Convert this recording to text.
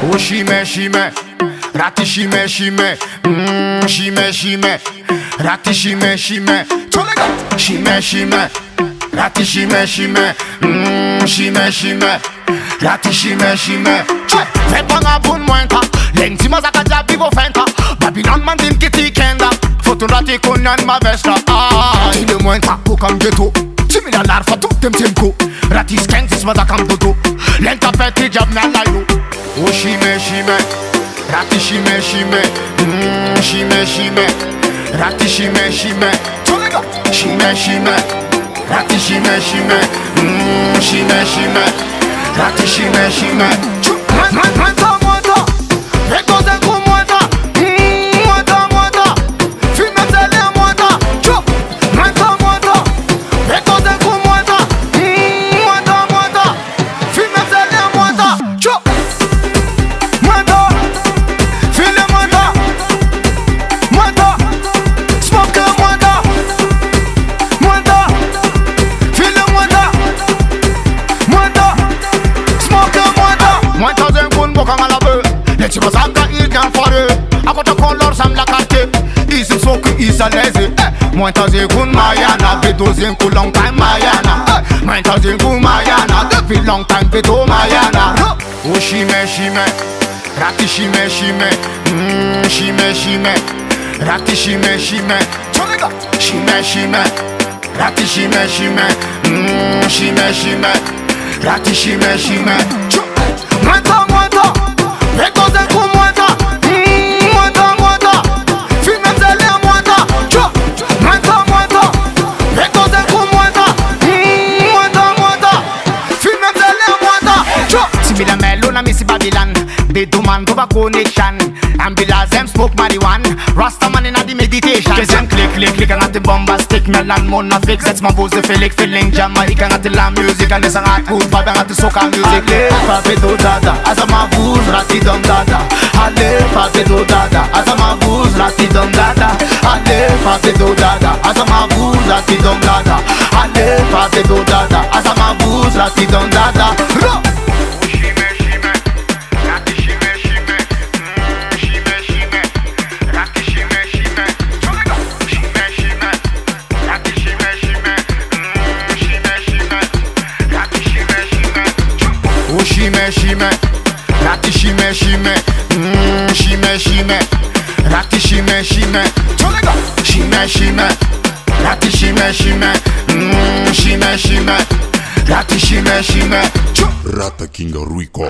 Oh shime, rati shime, shime, rati shime, tolega, shime, rati shime, rati shime, fais pas un bon mointa, lenti ma zakaja vivo fenta, Babylon man din kiti kenda, foto rati kunyan ma vesta, il est mointa, pour comme ghetto, timida l'arfa tout dem temko, rati skensis ma zakam dodo, lenta peti jab na layo. Oh shime, rati shime, rati shime, tolega, shime, rati shime, rati shime, muenta, regoze ku muenta, fime zele muenta, muenta, regoze ku muenta, fime zele muenta, Let's go zanga il can fare Akota color sam la carte Easy so que isa lazy Muenta zingun Mayana Bedo zingu long time Mayana Muenta zingu Mayana Depuis long time bedo Mayana Oh shime Rati shime Rati shime Tolega Shime Rati shime Rati shime Muenta regoze ku muenta, fime zele muenta, regoze ku muenta, fime zele muenta, Timida mellow na missy Babylon, Bedu man go back connection, Ambulance them smoke marijuana, Rasta man inna the meditation. Cause them click and at the bombastic, melon mona fix, that's my voice feeling Jamaican at the la music and it's a hot good vibe and at the soca music. Lefa bedo dada, as a mavuz rati dom dada. Alefa bedo dada, as a mavuz rati dom dada. Alefa bedo dada, as a mavuz rati dom dada. Alefa bedo dada, as a mavuz rati dom dada. Shime, rati shime, rati shime, tolega, shime, rati shime, rati shime, Rata King Ruico.